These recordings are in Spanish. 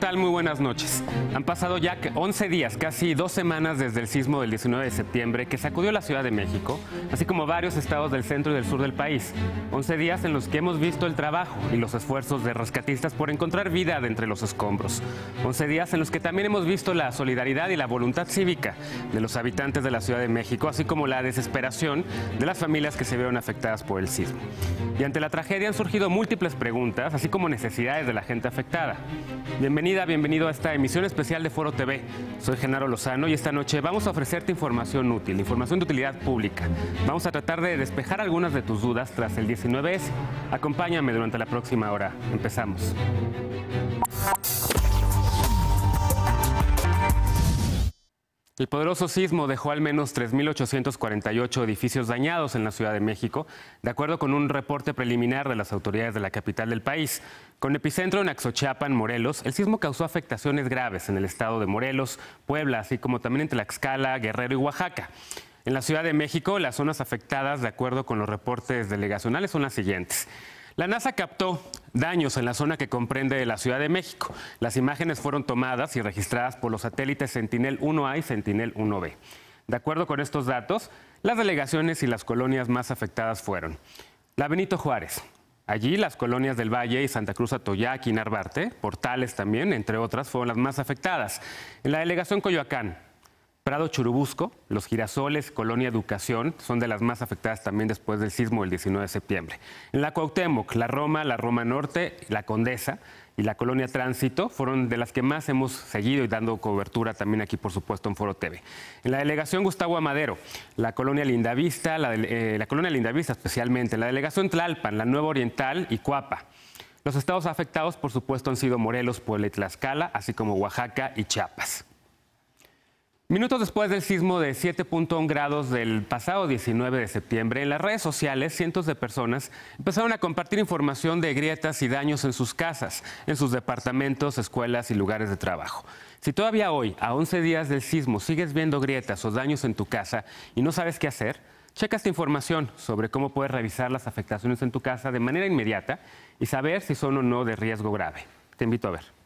tal? Muy buenas noches. Han pasado ya 11 días, casi 2 semanas desde el sismo del 19 de septiembre que sacudió la Ciudad de México, así como varios estados del centro y del sur del país. 11 días en los que hemos visto el trabajo y los esfuerzos de rescatistas por encontrar vida de entre los escombros. 11 días en los que también hemos visto la solidaridad y la voluntad cívica de los habitantes de la Ciudad de México, así como la desesperación de las familias que se vieron afectadas por el sismo. Y ante la tragedia han surgido múltiples preguntas, así como necesidades de la gente afectada. Bienvenida, bienvenido a esta emisión especial de Foro TV. Soy Genaro Lozano y esta noche vamos a ofrecerte información útil, información de utilidad pública. Vamos a tratar de despejar algunas de tus dudas tras el 19S. Acompáñame durante la próxima hora. Empezamos. El poderoso sismo dejó al menos 3.848 edificios dañados en la Ciudad de México, de acuerdo con un reporte preliminar de las autoridades de la capital del país. Con epicentro en Axochiapan, Morelos, el sismo causó afectaciones graves en el estado de Morelos, Puebla, así como también en Tlaxcala, Guerrero y Oaxaca. En la Ciudad de México, las zonas afectadas, de acuerdo con los reportes delegacionales, son las siguientes. La NASA captó daños en la zona que comprende la Ciudad de México. Las imágenes fueron tomadas y registradas por los satélites Sentinel-1A y Sentinel-1B. De acuerdo con estos datos, las delegaciones y las colonias más afectadas fueron la Benito Juárez. Allí las colonias del Valle y Santa Cruz Atoyac y Narvarte, Portales también, entre otras, fueron las más afectadas. En la delegación Coyoacán, Prado Churubusco, Los Girasoles, Colonia Educación, son de las más afectadas también después del sismo del 19 de septiembre. En la Cuauhtémoc, la Roma Norte, la Condesa y la Colonia Tránsito fueron de las que más hemos seguido y dando cobertura también aquí, por supuesto, en Foro TV. En la delegación Gustavo Amadero, la Colonia Lindavista, la Colonia Lindavista especialmente, la delegación Tlalpan, la Nueva Oriental y Cuapa. Los estados afectados, por supuesto, han sido Morelos, Puebla y Tlaxcala, así como Oaxaca y Chiapas. Minutos después del sismo de 7.1 grados del pasado 19 de septiembre, en las redes sociales cientos de personas empezaron a compartir información de grietas y daños en sus casas, en sus departamentos, escuelas y lugares de trabajo. Si todavía hoy, a 11 días del sismo, sigues viendo grietas o daños en tu casa y no sabes qué hacer, checa esta información sobre cómo puedes revisar las afectaciones en tu casa de manera inmediata y saber si son o no de riesgo grave. Te invito a ver.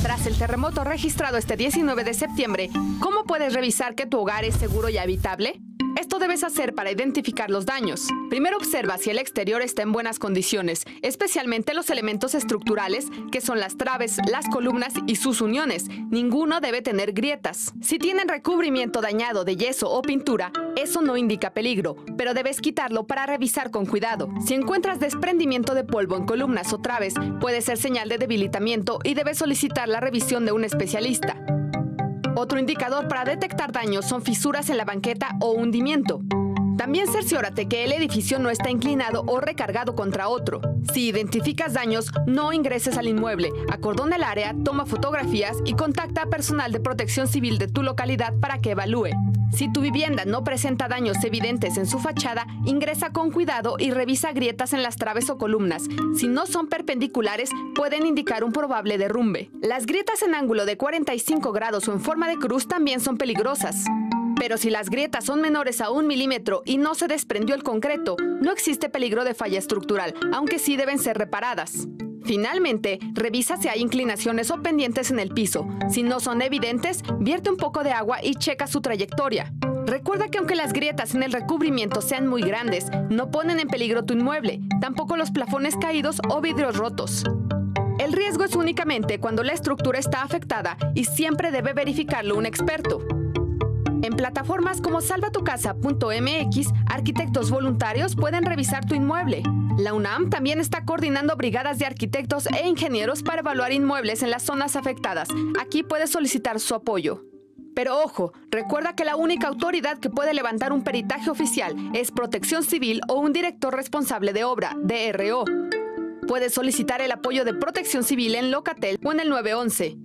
Tras el terremoto registrado este 19 de septiembre, ¿cómo puedes revisar que tu hogar es seguro y habitable? Esto debes hacer para identificar los daños. Primero observa si el exterior está en buenas condiciones, especialmente los elementos estructurales, que son las traves, las columnas y sus uniones. Ninguno debe tener grietas. Si tienen recubrimiento dañado de yeso o pintura, eso no indica peligro, pero debes quitarlo para revisar con cuidado. Si encuentras desprendimiento de polvo en columnas o traves, puede ser señal de debilitamiento y debes solicitar la revisión de un especialista. Otro indicador para detectar daños son fisuras en la banqueta o hundimiento. También cerciórate que el edificio no está inclinado o recargado contra otro. Si identificas daños, no ingreses al inmueble, acordona el área, toma fotografías y contacta a personal de protección civil de tu localidad para que evalúe. Si tu vivienda no presenta daños evidentes en su fachada, ingresa con cuidado y revisa grietas en las traves o columnas. Si no son perpendiculares, pueden indicar un probable derrumbe. Las grietas en ángulo de 45 grados o en forma de cruz también son peligrosas. Pero si las grietas son menores a 1 milímetro y no se desprendió el concreto, no existe peligro de falla estructural, aunque sí deben ser reparadas. Finalmente, revisa si hay inclinaciones o pendientes en el piso. Si no son evidentes, vierte un poco de agua y checa su trayectoria. Recuerda que aunque las grietas en el recubrimiento sean muy grandes, no ponen en peligro tu inmueble, tampoco los plafones caídos o vidrios rotos. El riesgo es únicamente cuando la estructura está afectada y siempre debe verificarlo un experto. En plataformas como salvatucasa.mx, arquitectos voluntarios pueden revisar tu inmueble. La UNAM también está coordinando brigadas de arquitectos e ingenieros para evaluar inmuebles en las zonas afectadas. Aquí puedes solicitar su apoyo. Pero ojo, recuerda que la única autoridad que puede levantar un peritaje oficial es Protección Civil o un director responsable de obra, DRO. Puedes solicitar el apoyo de Protección Civil en Locatel o en el 911.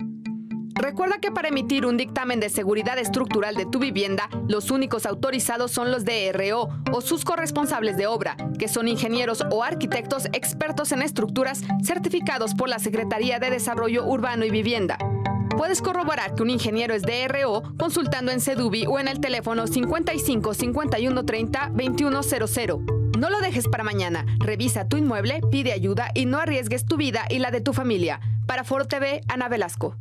Recuerda que para emitir un dictamen de seguridad estructural de tu vivienda, los únicos autorizados son los DRO o sus corresponsables de obra, que son ingenieros o arquitectos expertos en estructuras certificados por la Secretaría de Desarrollo Urbano y Vivienda. Puedes corroborar que un ingeniero es DRO consultando en CEDUBI o en el teléfono 55 51 30 2100. No lo dejes para mañana. Revisa tu inmueble, pide ayuda y no arriesgues tu vida y la de tu familia. Para Foro TV, Ana Velasco.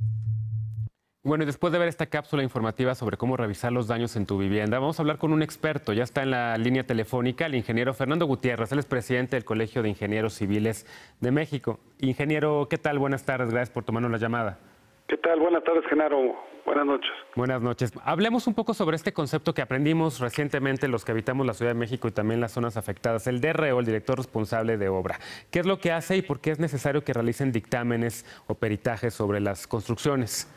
Bueno, y después de ver esta cápsula informativa sobre cómo revisar los daños en tu vivienda, vamos a hablar con un experto. Ya está en la línea telefónica el ingeniero Fernando Gutiérrez. Él es presidente del Colegio de Ingenieros Civiles de México. Ingeniero, ¿qué tal? Buenas tardes. Gracias por tomarnos la llamada. ¿Qué tal? Buenas tardes, Genaro. Buenas noches. Buenas noches. Hablemos un poco sobre este concepto que aprendimos recientemente los que habitamos la Ciudad de México y también las zonas afectadas. El DRO, el director responsable de obra. ¿Qué es lo que hace y por qué es necesario que realicen dictámenes o peritajes sobre las construcciones?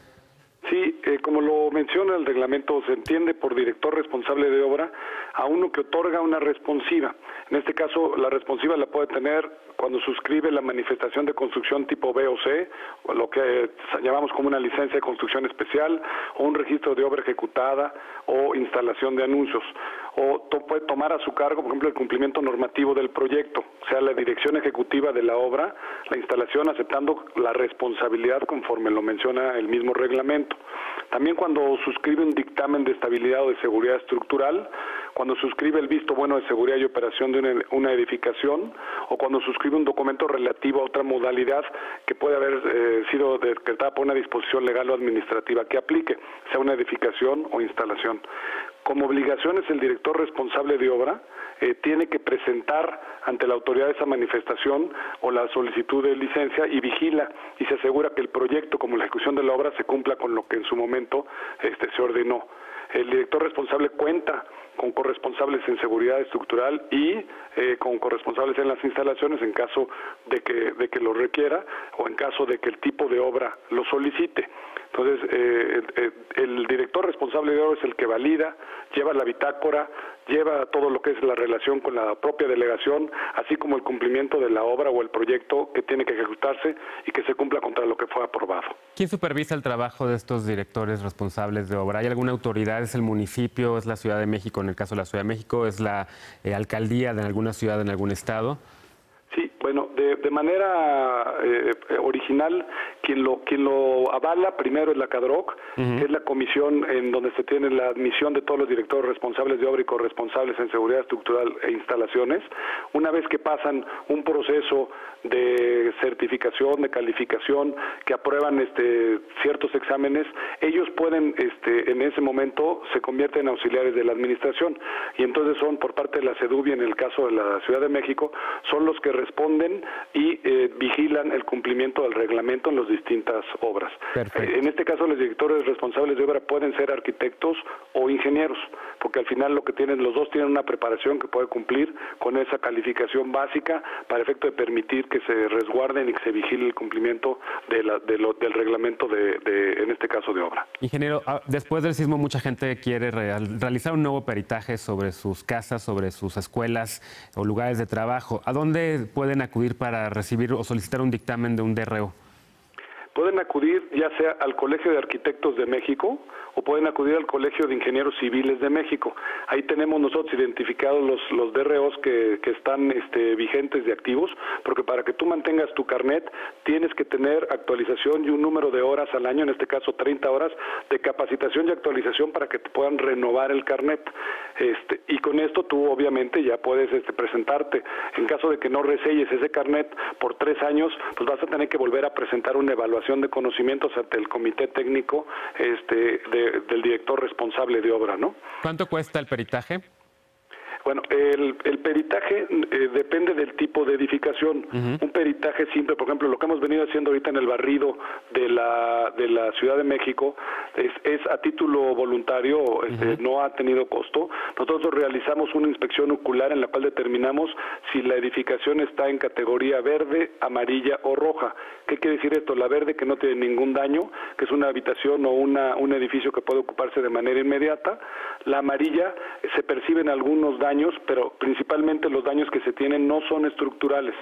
Sí, como lo menciona el reglamento, se entiende por director responsable de obra a uno que otorga una responsiva. En este caso, la responsiva la puede tener cuando suscribe la manifestación de construcción tipo B o C, o lo que llamamos como una licencia de construcción especial, o un registro de obra ejecutada, o instalación de anuncios. O puede tomar a su cargo, por ejemplo, el cumplimiento normativo del proyecto, o sea, la dirección ejecutiva de la obra, la instalación, aceptando la responsabilidad conforme lo menciona el mismo reglamento. También cuando suscribe un dictamen de estabilidad o de seguridad estructural, cuando suscribe el visto bueno de seguridad y operación de una edificación, o cuando suscribe un documento relativo a otra modalidad que puede haber sido decretada por una disposición legal o administrativa que aplique, sea una edificación o instalación. Como obligaciones, el director responsable de obra tiene que presentar ante la autoridad esa manifestación o la solicitud de licencia y vigila y se asegura que el proyecto, como la ejecución de la obra, se cumpla con lo que en su momento se ordenó. El director responsable cuenta con corresponsables en seguridad estructural y con corresponsables en las instalaciones en caso de que lo requiera o en caso de que el tipo de obra lo solicite. Entonces, el director responsable de obra es el que valida, lleva la bitácora, lleva todo lo que es la relación con la propia delegación, así como el cumplimiento de la obra o el proyecto que tiene que ejecutarse y que se cumpla contra lo que fue aprobado. ¿Quién supervisa el trabajo de estos directores responsables de obra? ¿Hay alguna autoridad? ¿Es el municipio? ¿Es la Ciudad de México? En el caso de la Ciudad de México, ¿es la alcaldía de alguna ciudad en algún estado? Sí, bueno, de manera original, quien lo avala primero es la CADROC, que es la comisión en donde se tiene la admisión de todos los directores responsables de obra y corresponsables en seguridad estructural e instalaciones. Una vez que pasan un proceso de certificación, de calificación, que aprueban ciertos exámenes, ellos pueden, en ese momento, se convierten en auxiliares de la administración y entonces son por parte de la CEDUBI, en el caso de la Ciudad de México, son los que responden y vigilan el cumplimiento del reglamento en las distintas obras. En este caso, los directores responsables de obra pueden ser arquitectos o ingenieros, porque al final lo que tienen, los dos tienen una preparación que puede cumplir con esa calificación básica para efecto de permitir que se resguarden y que se vigile el cumplimiento del reglamento en este caso de obra. Ingeniero, después del sismo mucha gente quiere realizar un nuevo peritaje sobre sus casas, sobre sus escuelas o lugares de trabajo. ¿A dónde pueden acudir para recibir o solicitar un dictamen de un DRO? Pueden acudir ya sea al Colegio de Arquitectos de México o pueden acudir al Colegio de Ingenieros Civiles de México. Ahí tenemos nosotros identificados los DROs que están vigentes de activos, porque para que tú mantengas tu carnet tienes que tener actualización y un número de horas al año, en este caso 30 horas de capacitación y actualización para que te puedan renovar el carnet. Y con esto tú obviamente ya puedes presentarte. En caso de que no reselles ese carnet por 3 años, pues vas a tener que volver a presentar una evaluación de conocimientos ante el comité técnico del director responsable de obra, ¿no? ¿Cuánto cuesta el peritaje? Bueno, el peritaje depende del tipo de edificación. Un peritaje simple, por ejemplo, lo que hemos venido haciendo ahorita en el barrido de la Ciudad de México es a título voluntario, no ha tenido costo. Nosotros realizamos una inspección ocular en la cual determinamos si la edificación está en categoría verde, amarilla o roja. ¿Qué quiere decir esto? La verde, que no tiene ningún daño, que es una habitación o un edificio que puede ocuparse de manera inmediata. La amarilla, se perciben algunos daños, pero principalmente los daños que se tienen no son estructurales.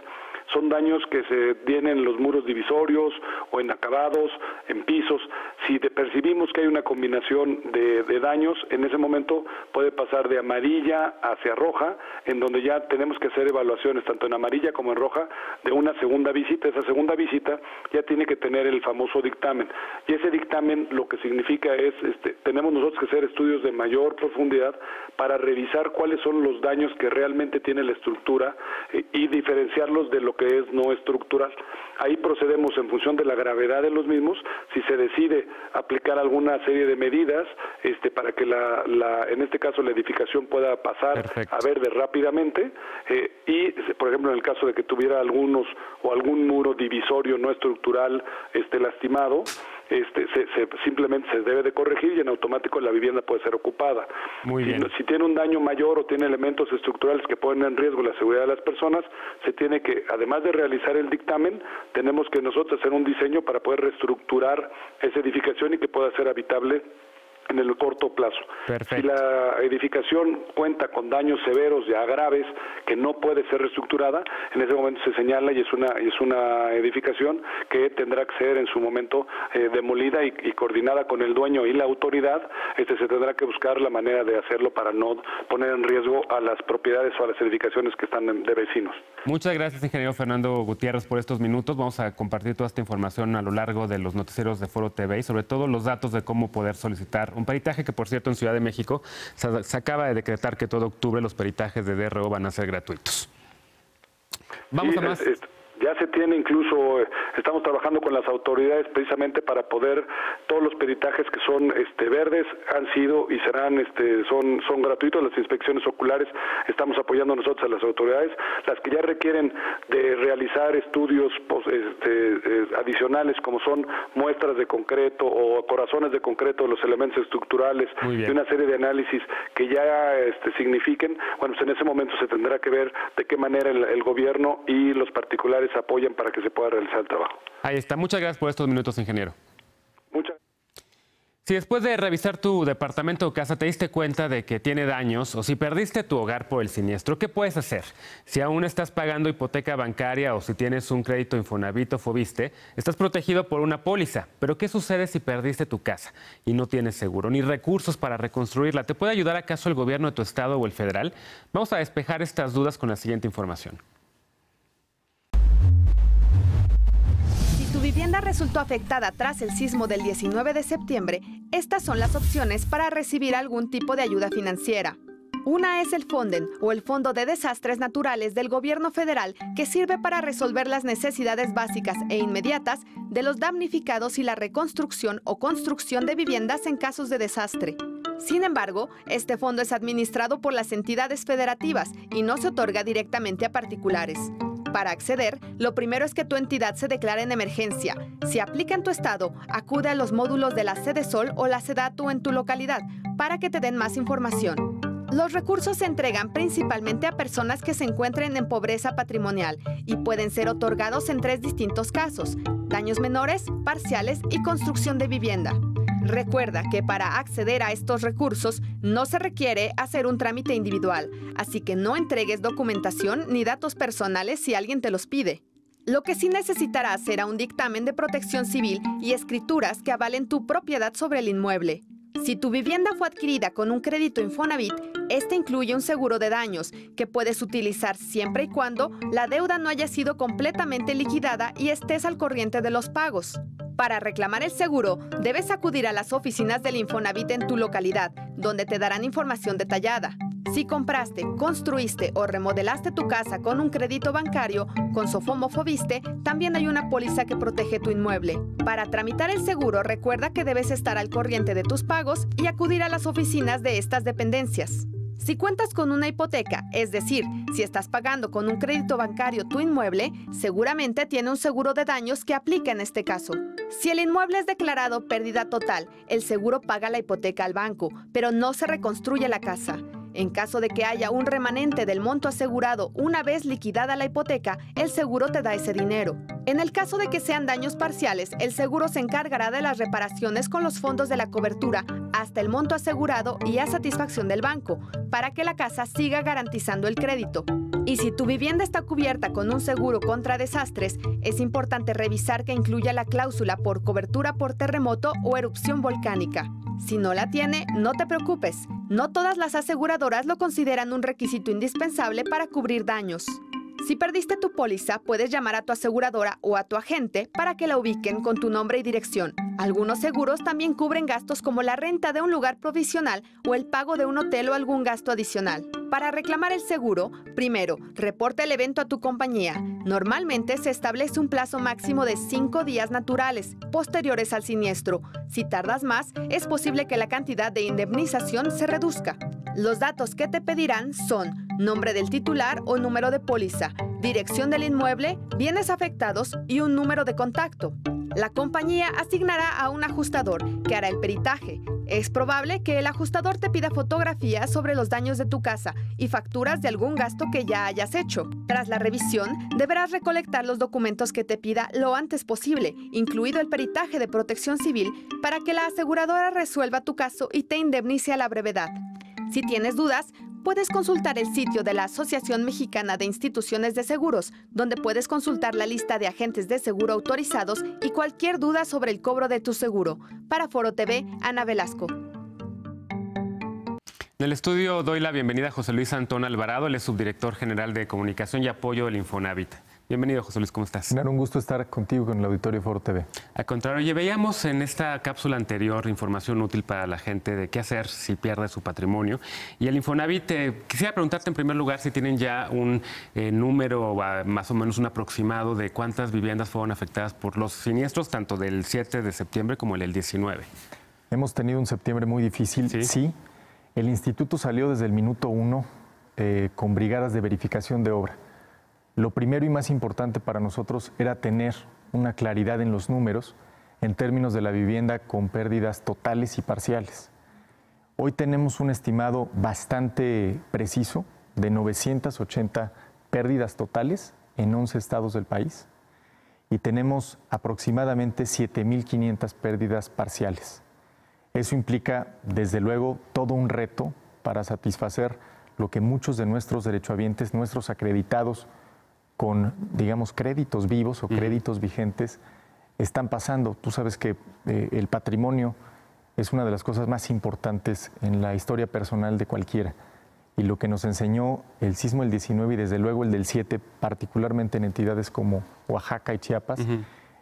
son daños que se tienen en los muros divisorios o en acabados, en pisos. Si percibimos que hay una combinación de daños, en ese momento puede pasar de amarilla hacia roja, en donde ya tenemos que hacer evaluaciones tanto en amarilla como en roja de una segunda visita. Esa segunda visita ya tiene que tener el famoso dictamen, y ese dictamen lo que significa es, tenemos nosotros que hacer estudios de mayor profundidad para revisar cuáles son los daños que realmente tiene la estructura y diferenciarlos de lo que es no estructural. Ahí procedemos en función de la gravedad de los mismos, si se decide aplicar alguna serie de medidas para que en este caso la edificación pueda pasar a verde rápidamente, y por ejemplo en el caso de que tuviera algún muro divisorio no estructural lastimado, simplemente se debe de corregir y en automático la vivienda puede ser ocupada. Si tiene un daño mayor o tiene elementos estructurales que ponen en riesgo la seguridad de las personas, se tiene que, además de realizar el dictamen, tenemos que nosotros hacer un diseño para poder reestructurar esa edificación y que pueda ser habitable en el corto plazo. Perfecto. Si la edificación cuenta con daños severos ya graves que no puede ser reestructurada, en ese momento se señala y es una edificación que tendrá que ser en su momento demolida y coordinada con el dueño y la autoridad. Se tendrá que buscar la manera de hacerlo para no poner en riesgo a las propiedades o a las edificaciones que están de vecinos. Muchas gracias, ingeniero Fernando Gutiérrez, por estos minutos. Vamos a compartir toda esta información a lo largo de los noticieros de Foro TV y sobre todo los datos de cómo poder solicitar un peritaje, que por cierto en Ciudad de México se acaba de decretar que todo octubre los peritajes de DRO van a ser gratuitos. Vamos a más. Ya se tiene incluso, estamos trabajando con las autoridades precisamente para poder, todos los peritajes que son verdes han sido y serán, son gratuitos. Las inspecciones oculares estamos apoyando nosotros a las autoridades. Las que ya requieren de realizar estudios adicionales, como son muestras de concreto o corazones de concreto de los elementos estructurales y una serie de análisis que ya signifiquen, bueno, pues en ese momento se tendrá que ver de qué manera el gobierno y los particulares apoyan para que se pueda realizar el trabajo. Ahí está. Muchas gracias por estos minutos, ingeniero. Muchas. Si después de revisar tu departamento o casa te diste cuenta de que tiene daños o si perdiste tu hogar por el siniestro, ¿qué puedes hacer? Si aún estás pagando hipoteca bancaria o si tienes un crédito Infonavit o Foviste, estás protegido por una póliza. Pero ¿qué sucede si perdiste tu casa y no tienes seguro ni recursos para reconstruirla? ¿Te puede ayudar acaso el gobierno de tu estado o el federal? Vamos a despejar estas dudas con la siguiente información. Tu vivienda resultó afectada tras el sismo del 19 de septiembre, estas son las opciones para recibir algún tipo de ayuda financiera. Una es el Fonden, o el Fondo de Desastres Naturales del Gobierno Federal, que sirve para resolver las necesidades básicas e inmediatas de los damnificados y la reconstrucción o construcción de viviendas en casos de desastre. Sin embargo, este fondo es administrado por las entidades federativas y no se otorga directamente a particulares. Para acceder, lo primero es que tu entidad se declare en emergencia. Si aplica en tu estado, acude a los módulos de la Sedesol o la Sedatu en tu localidad para que te den más información. Los recursos se entregan principalmente a personas que se encuentren en pobreza patrimonial y pueden ser otorgados en 3 distintos casos: daños menores, parciales y construcción de vivienda. Recuerda que para acceder a estos recursos no se requiere hacer un trámite individual, así que no entregues documentación ni datos personales si alguien te los pide. Lo que sí necesitarás será un dictamen de protección civil y escrituras que avalen tu propiedad sobre el inmueble. Si tu vivienda fue adquirida con un crédito Infonavit, este incluye un seguro de daños que puedes utilizar siempre y cuando la deuda no haya sido completamente liquidada y estés al corriente de los pagos. Para reclamar el seguro, debes acudir a las oficinas del Infonavit en tu localidad, donde te darán información detallada. Si compraste, construiste o remodelaste tu casa con un crédito bancario, con Sofom o Foviste, también hay una póliza que protege tu inmueble. Para tramitar el seguro, recuerda que debes estar al corriente de tus pagos y acudir a las oficinas de estas dependencias. Si cuentas con una hipoteca, es decir, si estás pagando con un crédito bancario tu inmueble, seguramente tiene un seguro de daños que aplica en este caso. Si el inmueble es declarado pérdida total, el seguro paga la hipoteca al banco, pero no se reconstruye la casa. En caso de que haya un remanente del monto asegurado una vez liquidada la hipoteca, el seguro te da ese dinero. En el caso de que sean daños parciales, el seguro se encargará de las reparaciones con los fondos de la cobertura hasta el monto asegurado y a satisfacción del banco, para que la casa siga garantizando el crédito. Y si tu vivienda está cubierta con un seguro contra desastres, es importante revisar que incluya la cláusula por cobertura por terremoto o erupción volcánica. Si no la tiene, no te preocupes. No todas las aseguradoras lo consideran un requisito indispensable para cubrir daños. Si perdiste tu póliza, puedes llamar a tu aseguradora o a tu agente para que la ubiquen con tu nombre y dirección. Algunos seguros también cubren gastos como la renta de un lugar provisional o el pago de un hotel o algún gasto adicional. Para reclamar el seguro, primero, reporta el evento a tu compañía. Normalmente se establece un plazo máximo de 5 días naturales, posteriores al siniestro. Si tardas más, es posible que la cantidad de indemnización se reduzca. Los datos que te pedirán son nombre del titular o número de póliza, dirección del inmueble, bienes afectados y un número de contacto. La compañía asignará a un ajustador que hará el peritaje. Es probable que el ajustador te pida fotografías sobre los daños de tu casa y facturas de algún gasto que ya hayas hecho. Tras la revisión, deberás recolectar los documentos que te pida lo antes posible, incluido el peritaje de protección civil, para que la aseguradora resuelva tu caso y te indemnice a la brevedad. Si tienes dudas, puedes consultar el sitio de la Asociación Mexicana de Instituciones de Seguros, donde puedes consultar la lista de agentes de seguro autorizados y cualquier duda sobre el cobro de tu seguro. Para Foro TV, Ana Velasco. En el estudio doy la bienvenida a José Luis Antón Alvarado, él es subdirector general de Comunicación y Apoyo del Infonavit. Bienvenido, José Luis, ¿cómo estás? Un gusto estar contigo con el auditorio Foro TV. Al contrario, oye, veíamos en esta cápsula anterior información útil para la gente de qué hacer si pierde su patrimonio. Y el Infonavit, quisiera preguntarte en primer lugar si tienen ya un número, más o menos un aproximado de cuántas viviendas fueron afectadas por los siniestros, tanto del 7 de septiembre como el del 19. Hemos tenido un septiembre muy difícil, sí. El instituto salió desde el minuto 1 con brigadas de verificación de obra. Lo primero y más importante para nosotros era tener una claridad en los números en términos de la vivienda con pérdidas totales y parciales. Hoy tenemos un estimado bastante preciso de 980 pérdidas totales en 11 estados del país y tenemos aproximadamente 7.500 pérdidas parciales. Eso implica, desde luego, todo un reto para satisfacer lo que muchos de nuestros derechohabientes, nuestros acreditados, con, digamos, créditos vivos o créditos vigentes, están pasando. Tú sabes que el patrimonio es una de las cosas más importantes en la historia personal de cualquiera. Y lo que nos enseñó el sismo del 19 y desde luego el del 7, particularmente en entidades como Oaxaca y Chiapas,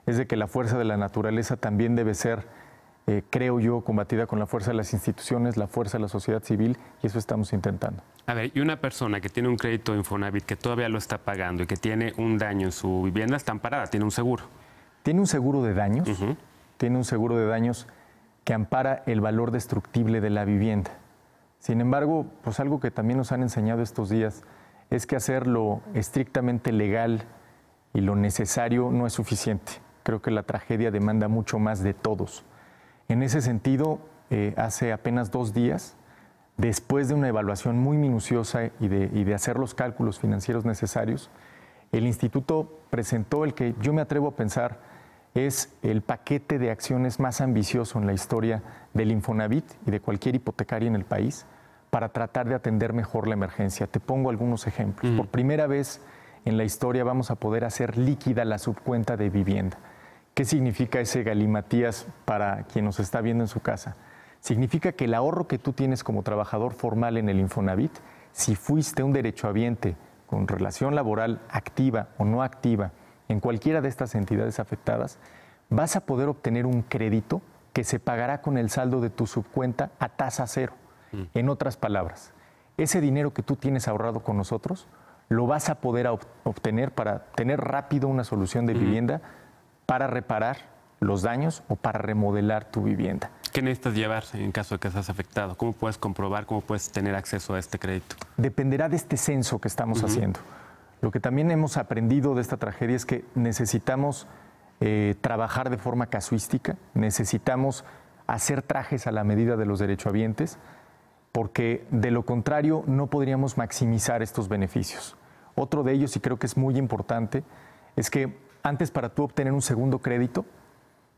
es de que la fuerza de la naturaleza también debe ser, creo yo, combatida con la fuerza de las instituciones, la fuerza de la sociedad civil, y eso estamos intentando. A ver, y una persona que tiene un crédito Infonavit, que todavía lo está pagando y que tiene un daño en su vivienda, está amparada, tiene un seguro. Tiene un seguro de daños, tiene un seguro de daños que ampara el valor destructible de la vivienda. Sin embargo, pues algo que también nos han enseñado estos días es que hacerlo estrictamente legal y lo necesario no es suficiente. Creo que la tragedia demanda mucho más de todos. En ese sentido, hace apenas 2 días, después de una evaluación muy minuciosa y de hacer los cálculos financieros necesarios, el instituto presentó el que yo me atrevo a pensar es el paquete de acciones más ambicioso en la historia del Infonavit y de cualquier hipotecaria en el país para tratar de atender mejor la emergencia. Te pongo algunos ejemplos. Por primera vez en la historia vamos a poder hacer líquida la subcuenta de vivienda. ¿Qué significa ese galimatías para quien nos está viendo en su casa? Significa que el ahorro que tú tienes como trabajador formal en el Infonavit, si fuiste un derechohabiente con relación laboral activa o no activa en cualquiera de estas entidades afectadas, vas a poder obtener un crédito que se pagará con el saldo de tu subcuenta a tasa cero. En otras palabras, ese dinero que tú tienes ahorrado con nosotros, lo vas a poder obtener para tener rápido una solución de vivienda para reparar los daños o para remodelar tu vivienda. ¿Qué necesitas llevar en caso de que seas afectado? ¿Cómo puedes comprobar, cómo puedes tener acceso a este crédito? Dependerá de este censo que estamos haciendo. Lo que también hemos aprendido de esta tragedia es que necesitamos trabajar de forma casuística, necesitamos hacer trajes a la medida de los derechohabientes porque de lo contrario no podríamos maximizar estos beneficios. Otro de ellos, y creo que es muy importante, es que antes para tú obtener un segundo crédito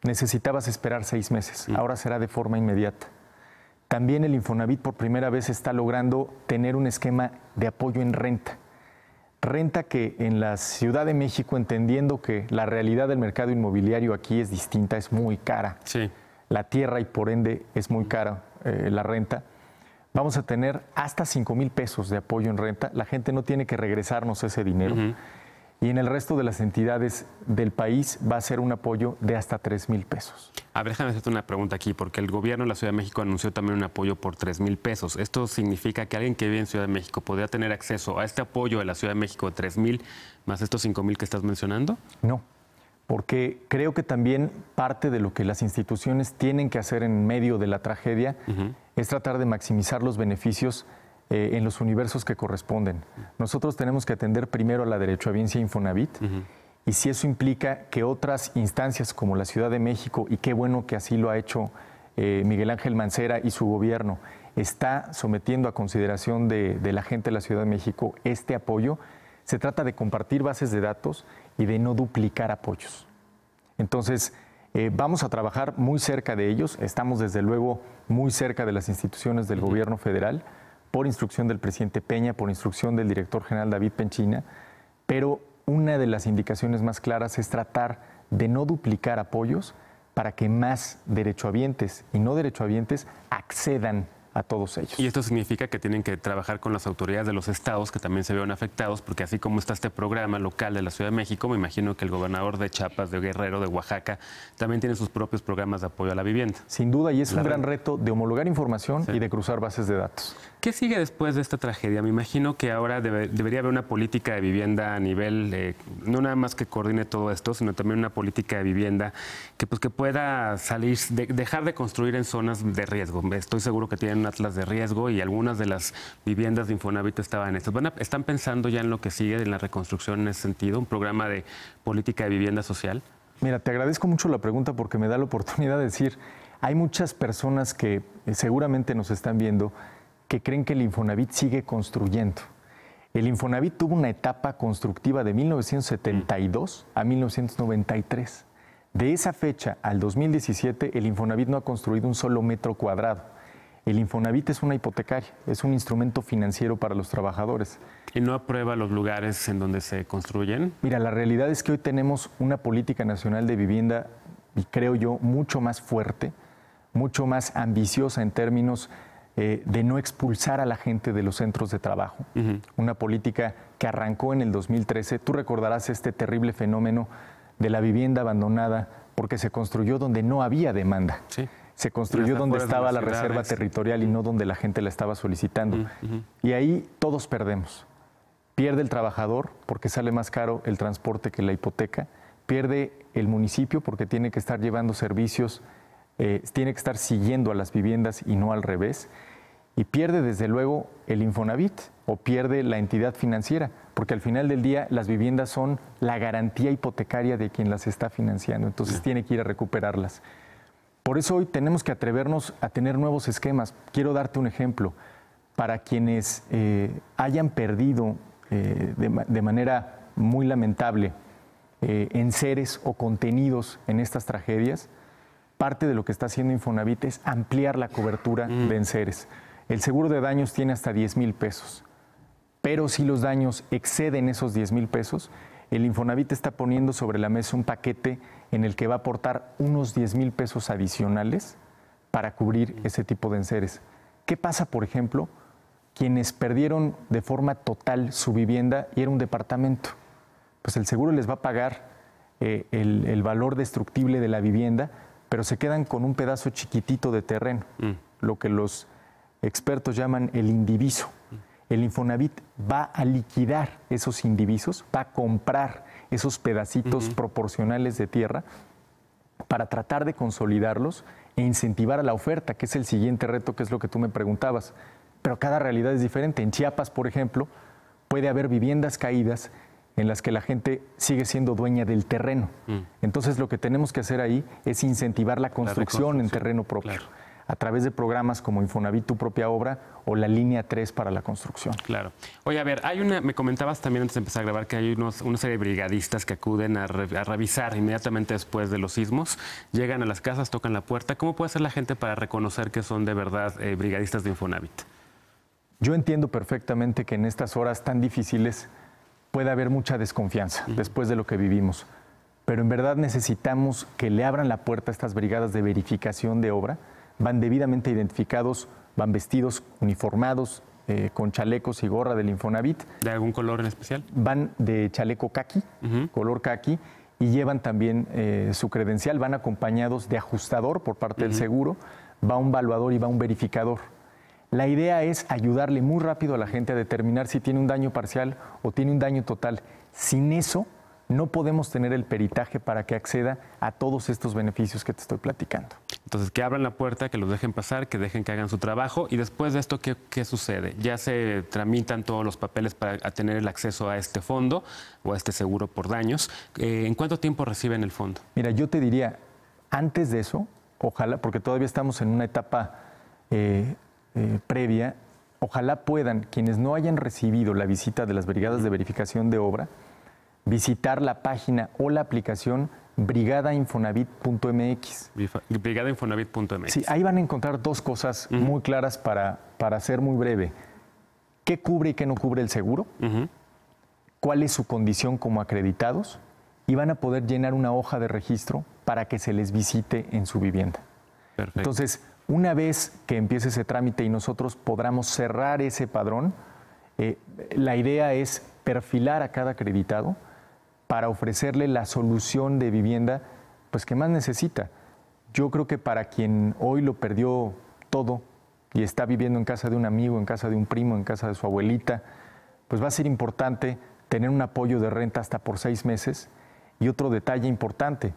necesitabas esperar 6 meses, ahora será de forma inmediata. También el Infonavit por primera vez está logrando tener un esquema de apoyo en renta. Renta que en la Ciudad de México, entendiendo que la realidad del mercado inmobiliario aquí es distinta, es muy cara. Sí. La tierra y por ende es muy cara la renta. Vamos a tener hasta 5,000 pesos de apoyo en renta. La gente no tiene que regresarnos ese dinero. Y en el resto de las entidades del país va a ser un apoyo de hasta 3,000 pesos. A ver, déjame hacerte una pregunta aquí, porque el gobierno de la Ciudad de México anunció también un apoyo por 3,000 pesos. ¿Esto significa que alguien que vive en Ciudad de México podría tener acceso a este apoyo de la Ciudad de México de 3,000 más estos 5,000 que estás mencionando? No, porque creo que también parte de lo que las instituciones tienen que hacer en medio de la tragedia es tratar de maximizar los beneficios en los universos que corresponden. Nosotros tenemos que atender primero a la derechohabiencia Infonavit y si eso implica que otras instancias como la Ciudad de México, y qué bueno que así lo ha hecho Miguel Ángel Mancera y su gobierno, está sometiendo a consideración de la gente de la Ciudad de México este apoyo, se trata de compartir bases de datos y de no duplicar apoyos. Entonces, vamos a trabajar muy cerca de ellos, estamos desde luego muy cerca de las instituciones del gobierno federal, por instrucción del presidente Peña, por instrucción del director general David Penchina, pero una de las indicaciones más claras es tratar de no duplicar apoyos para que más derechohabientes y no derechohabientes accedan a todos ellos. Y esto significa que tienen que trabajar con las autoridades de los estados que también se vean afectados, porque así como está este programa local de la Ciudad de México, me imagino que el gobernador de Chiapas, de Guerrero, de Oaxaca, también tiene sus propios programas de apoyo a la vivienda. Sin duda, y es un gran reto de homologar información y de cruzar bases de datos. ¿Qué sigue después de esta tragedia? Me imagino que ahora debería haber una política de vivienda a nivel, no nada más que coordine todo esto, sino también una política de vivienda que pueda salir, dejar de construir en zonas de riesgo. Estoy seguro que tienen un atlas de riesgo y algunas de las viviendas de Infonavit estaban en estas. ¿Están pensando ya en lo que sigue, en la reconstrucción en ese sentido, un programa de política de vivienda social? Mira, te agradezco mucho la pregunta porque me da la oportunidad de decir, hay muchas personas que seguramente nos están viendo que creen que el Infonavit sigue construyendo. El Infonavit tuvo una etapa constructiva de 1972 a 1993. De esa fecha al 2017, el Infonavit no ha construido un solo metro cuadrado. El Infonavit es una hipotecaria, es un instrumento financiero para los trabajadores. ¿Y no aprueba los lugares en donde se construyen? Mira, la realidad es que hoy tenemos una política nacional de vivienda, y creo yo, mucho más fuerte, mucho más ambiciosa en términos de no expulsar a la gente de los centros de trabajo. Una política que arrancó en el 2013. Tú recordarás este terrible fenómeno de la vivienda abandonada porque se construyó donde no había demanda. Sí. Se construyó donde estaba la reserva territorial y no donde la gente la estaba solicitando. Y ahí todos perdemos. Pierde el trabajador porque sale más caro el transporte que la hipoteca. Pierde el municipio porque tiene que estar llevando servicios, tiene que estar siguiendo a las viviendas y no al revés. Y pierde desde luego el Infonavit o pierde la entidad financiera, porque al final del día las viviendas son la garantía hipotecaria de quien las está financiando. Entonces tiene que ir a recuperarlas. Por eso hoy tenemos que atrevernos a tener nuevos esquemas. Quiero darte un ejemplo. Para quienes hayan perdido de manera muy lamentable enseres o contenidos en estas tragedias, parte de lo que está haciendo Infonavit es ampliar la cobertura de enseres. El seguro de daños tiene hasta 10,000 pesos, pero si los daños exceden esos 10,000 pesos, el Infonavit está poniendo sobre la mesa un paquete en el que va a aportar unos 10,000 pesos adicionales para cubrir ese tipo de enseres. ¿Qué pasa, por ejemplo, quienes perdieron de forma total su vivienda y era un departamento? Pues el seguro les va a pagar el valor destructible de la vivienda, pero se quedan con un pedazo chiquitito de terreno, lo que los expertos llaman el indiviso. El Infonavit va a liquidar esos indivisos, va a comprar esos pedacitos proporcionales de tierra para tratar de consolidarlos e incentivar a la oferta, que es el siguiente reto, que es lo que tú me preguntabas. Pero cada realidad es diferente. En Chiapas, por ejemplo, puede haber viviendas caídas en las que la gente sigue siendo dueña del terreno. Entonces, lo que tenemos que hacer ahí es incentivar la construcción en terreno propio. Claro. a través de programas como Infonavit Tu Propia Obra o la Línea 3 para la construcción. Claro. Oye, a ver, me comentabas también antes de empezar a grabar que hay una serie de brigadistas que acuden a revisar inmediatamente después de los sismos, llegan a las casas, tocan la puerta. ¿Cómo puede hacer la gente para reconocer que son de verdad brigadistas de Infonavit? Yo entiendo perfectamente que en estas horas tan difíciles puede haber mucha desconfianza después de lo que vivimos, pero en verdad necesitamos que le abran la puerta a estas brigadas de verificación de obra. Van debidamente identificados, van vestidos, uniformados, con chalecos y gorra del Infonavit. ¿De algún color en especial? Van de chaleco caqui, color caqui, y llevan también su credencial, van acompañados de ajustador por parte del seguro, va un evaluador y va un verificador. La idea es ayudarle muy rápido a la gente a determinar si tiene un daño parcial o tiene un daño total. Sin eso, no podemos tener el peritaje para que acceda a todos estos beneficios que te estoy platicando. Entonces, que abran la puerta, que los dejen pasar, que dejen que hagan su trabajo. Y después de esto, ¿qué sucede? ¿Ya se tramitan todos los papeles para tener el acceso a este fondo o a este seguro por daños? ¿En cuánto tiempo reciben el fondo? Mira, yo te diría, antes de eso, ojalá, porque todavía estamos en una etapa previa, ojalá puedan, quienes no hayan recibido la visita de las brigadas de verificación de obra, visitar la página o la aplicación brigadainfonavit.mx. Brigadainfonavit.mx. Sí, ahí van a encontrar dos cosas muy claras para ser muy breve. ¿Qué cubre y qué no cubre el seguro? ¿Cuál es su condición como acreditados? Y van a poder llenar una hoja de registro para que se les visite en su vivienda. Perfecto. Entonces, una vez que empiece ese trámite y nosotros podamos cerrar ese padrón, la idea es perfilar a cada acreditado para ofrecerle la solución de vivienda pues, que más necesita. Yo creo que para quien hoy lo perdió todo y está viviendo en casa de un amigo, en casa de un primo, en casa de su abuelita, pues va a ser importante tener un apoyo de renta hasta por 6 meses. Y otro detalle importante,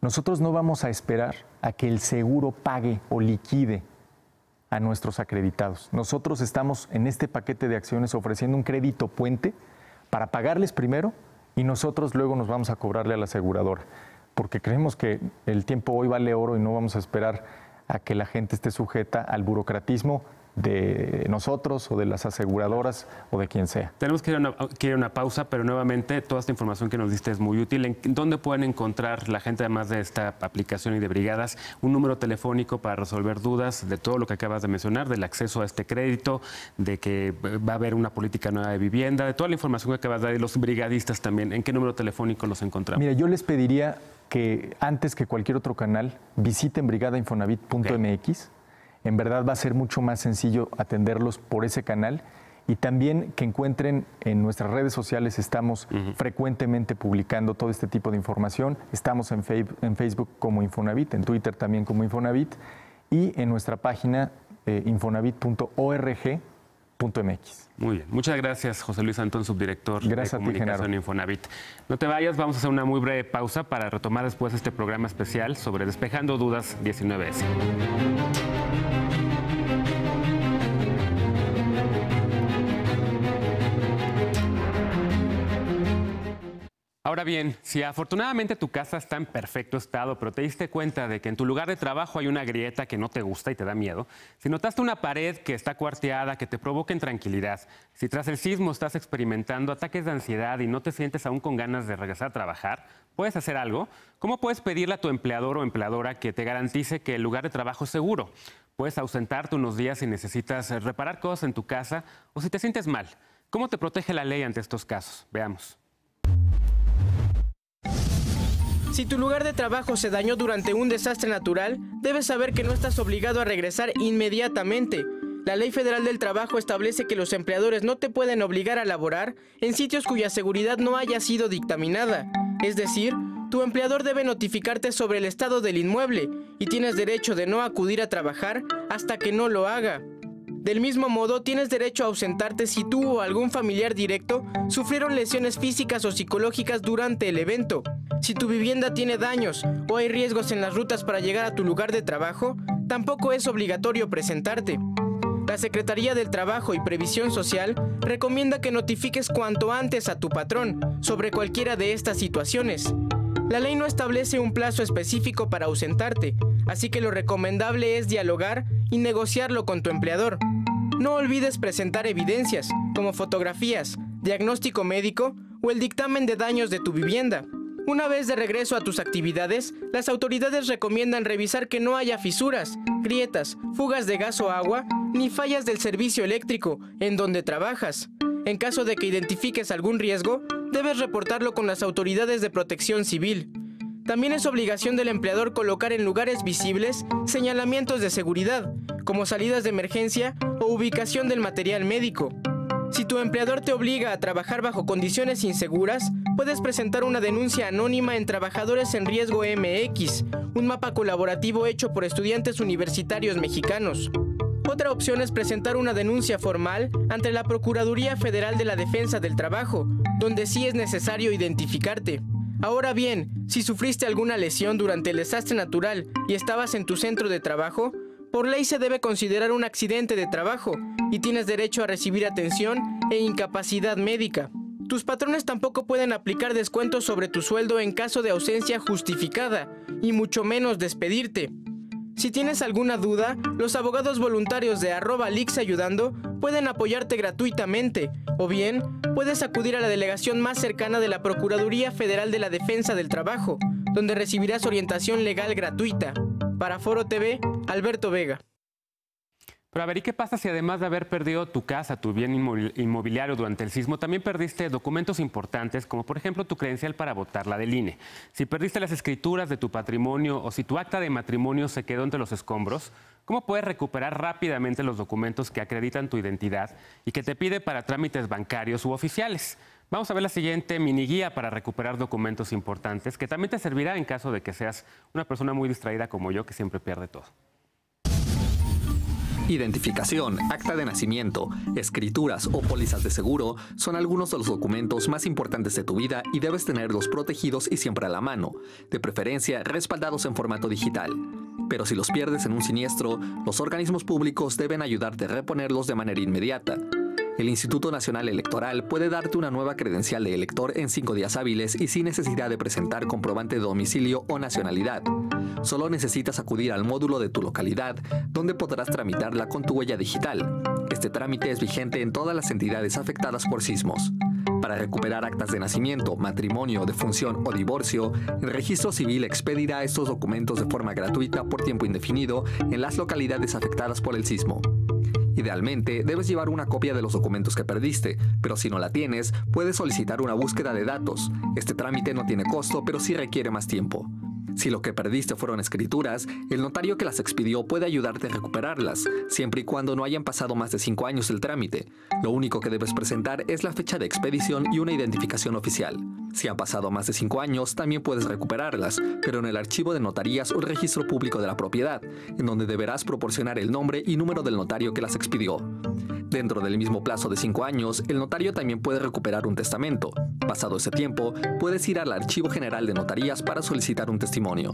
nosotros no vamos a esperar a que el seguro pague o liquide a nuestros acreditados. Nosotros estamos en este paquete de acciones ofreciendo un crédito puente para pagarles primero y nosotros luego nos vamos a cobrarle a la aseguradora, porque creemos que el tiempo hoy vale oro y no vamos a esperar a que la gente esté sujeta al burocratismo de nosotros o de las aseguradoras o de quien sea. Tenemos que ir a una pausa, pero nuevamente toda esta información que nos diste es muy útil. ¿En dónde pueden encontrar la gente, además de esta aplicación y de brigadas, un número telefónico para resolver dudas de todo lo que acabas de mencionar, del acceso a este crédito, de que va a haber una política nueva de vivienda, de toda la información que acabas de dar y los brigadistas también? ¿En qué número telefónico los encontramos? Mira, yo les pediría que antes que cualquier otro canal visiten brigadainfonavit.mx. En verdad va a ser mucho más sencillo atenderlos por ese canal y también que encuentren en nuestras redes sociales, estamos frecuentemente publicando todo este tipo de información. Estamos en Facebook como Infonavit, en Twitter también como Infonavit y en nuestra página infonavit.org.mx. Muy bien. Muchas gracias, José Luis Antón, subdirector de Comunicación Infonavit. No te vayas, vamos a hacer una muy breve pausa para retomar después este programa especial sobre Despejando Dudas 19S. Ahora bien, si afortunadamente tu casa está en perfecto estado, pero te diste cuenta de que en tu lugar de trabajo hay una grieta que no te gusta y te da miedo, si notaste una pared que está cuarteada, que te provoca intranquilidad, si tras el sismo estás experimentando ataques de ansiedad y no te sientes aún con ganas de regresar a trabajar, ¿puedes hacer algo? ¿Cómo puedes pedirle a tu empleador o empleadora que te garantice que el lugar de trabajo es seguro? Puedes ausentarte unos días si necesitas reparar cosas en tu casa o si te sientes mal. ¿Cómo te protege la ley ante estos casos? Veamos. Si tu lugar de trabajo se dañó durante un desastre natural, debes saber que no estás obligado a regresar inmediatamente. La Ley Federal del Trabajo establece que los empleadores no te pueden obligar a laborar en sitios cuya seguridad no haya sido dictaminada. Es decir, tu empleador debe notificarte sobre el estado del inmueble y tienes derecho de no acudir a trabajar hasta que no lo haga. Del mismo modo, tienes derecho a ausentarte si tú o algún familiar directo sufrieron lesiones físicas o psicológicas durante el evento. Si tu vivienda tiene daños o hay riesgos en las rutas para llegar a tu lugar de trabajo, tampoco es obligatorio presentarte. La Secretaría del Trabajo y Previsión Social recomienda que notifiques cuanto antes a tu patrón sobre cualquiera de estas situaciones. La ley no establece un plazo específico para ausentarte, así que lo recomendable es dialogar y negociarlo con tu empleador. No olvides presentar evidencias, como fotografías, diagnóstico médico o el dictamen de daños de tu vivienda. Una vez de regreso a tus actividades, las autoridades recomiendan revisar que no haya fisuras, grietas, fugas de gas o agua, ni fallas del servicio eléctrico en donde trabajas. En caso de que identifiques algún riesgo, debes reportarlo con las autoridades de protección civil. También es obligación del empleador colocar en lugares visibles señalamientos de seguridad, como salidas de emergencia o ubicación del material médico. Si tu empleador te obliga a trabajar bajo condiciones inseguras, puedes presentar una denuncia anónima en Trabajadores en Riesgo MX, un mapa colaborativo hecho por estudiantes universitarios mexicanos. Otra opción es presentar una denuncia formal ante la Procuraduría Federal de la Defensa del Trabajo, donde sí es necesario identificarte. Ahora bien, si sufriste alguna lesión durante el desastre natural y estabas en tu centro de trabajo, por ley se debe considerar un accidente de trabajo y tienes derecho a recibir atención e incapacidad médica. Tus patrones tampoco pueden aplicar descuentos sobre tu sueldo en caso de ausencia justificada y mucho menos despedirte. Si tienes alguna duda, los abogados voluntarios de @lixayudando pueden apoyarte gratuitamente, o bien puedes acudir a la delegación más cercana de la Procuraduría Federal de la Defensa del Trabajo, donde recibirás orientación legal gratuita. Para Foro TV, Alberto Vega. Pero a ver, ¿y qué pasa si además de haber perdido tu casa, tu bien inmobiliario durante el sismo, también perdiste documentos importantes, como por ejemplo tu credencial para votar, la del INE? Si perdiste las escrituras de tu patrimonio o si tu acta de matrimonio se quedó entre los escombros, ¿cómo puedes recuperar rápidamente los documentos que acreditan tu identidad y que te pide para trámites bancarios u oficiales? Vamos a ver la siguiente mini guía para recuperar documentos importantes, que también te servirá en caso de que seas una persona muy distraída como yo, que siempre pierde todo. Identificación, acta de nacimiento, escrituras o pólizas de seguro son algunos de los documentos más importantes de tu vida y debes tenerlos protegidos y siempre a la mano, de preferencia respaldados en formato digital. Pero si los pierdes en un siniestro, los organismos públicos deben ayudarte a reponerlos de manera inmediata. El Instituto Nacional Electoral puede darte una nueva credencial de elector en 5 días hábiles y sin necesidad de presentar comprobante de domicilio o nacionalidad. Solo necesitas acudir al módulo de tu localidad, donde podrás tramitarla con tu huella digital. Este trámite es vigente en todas las entidades afectadas por sismos. Para recuperar actas de nacimiento, matrimonio, defunción o divorcio, el Registro Civil expedirá estos documentos de forma gratuita por tiempo indefinido en las localidades afectadas por el sismo. Idealmente, debes llevar una copia de los documentos que perdiste, pero si no la tienes, puedes solicitar una búsqueda de datos. Este trámite no tiene costo, pero sí requiere más tiempo. Si lo que perdiste fueron escrituras, el notario que las expidió puede ayudarte a recuperarlas, siempre y cuando no hayan pasado más de 5 años del trámite. Lo único que debes presentar es la fecha de expedición y una identificación oficial. Si han pasado más de 5 años, también puedes recuperarlas, pero en el archivo de notarías o el registro público de la propiedad, en donde deberás proporcionar el nombre y número del notario que las expidió. Dentro del mismo plazo de 5 años, el notario también puede recuperar un testamento. Pasado ese tiempo, puedes ir al Archivo General de Notarías para solicitar un testimonio.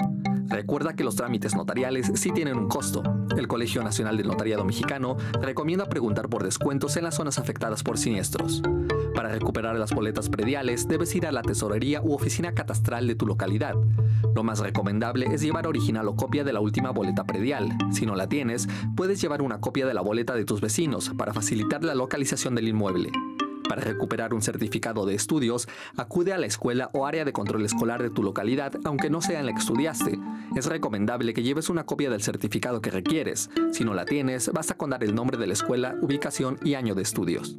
Recuerda que los trámites notariales sí tienen un costo. El Colegio Nacional del Notariado Mexicano recomienda preguntar por descuentos en las zonas afectadas por siniestros. Para recuperar las boletas prediales, debes ir a la tesorería u oficina catastral de tu localidad. Lo más recomendable es llevar original o copia de la última boleta predial. Si no la tienes, puedes llevar una copia de la boleta de tus vecinos para facilitar la localización del inmueble. Para recuperar un certificado de estudios, acude a la escuela o área de control escolar de tu localidad, aunque no sea en la que estudiaste. Es recomendable que lleves una copia del certificado que requieres. Si no la tienes, basta con dar el nombre de la escuela, ubicación y año de estudios.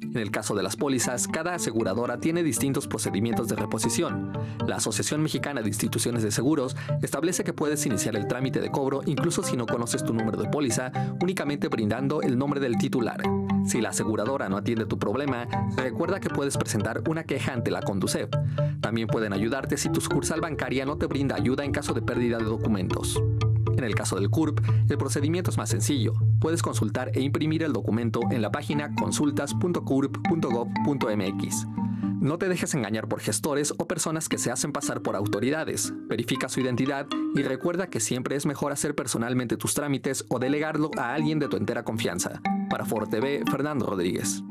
En el caso de las pólizas, cada aseguradora tiene distintos procedimientos de reposición. La Asociación Mexicana de Instituciones de Seguros establece que puedes iniciar el trámite de cobro incluso si no conoces tu número de póliza, únicamente brindando el nombre del titular. Si la aseguradora no atiende tu problema, recuerda que puedes presentar una queja ante la Conducef. También pueden ayudarte si tu sucursal bancaria no te brinda ayuda en caso de pérdida de documentos. En el caso del CURP, el procedimiento es más sencillo. Puedes consultar e imprimir el documento en la página consultas.curp.gov.mx. No te dejes engañar por gestores o personas que se hacen pasar por autoridades. Verifica su identidad y recuerda que siempre es mejor hacer personalmente tus trámites o delegarlo a alguien de tu entera confianza. Para Foro TV, Fernando Rodríguez.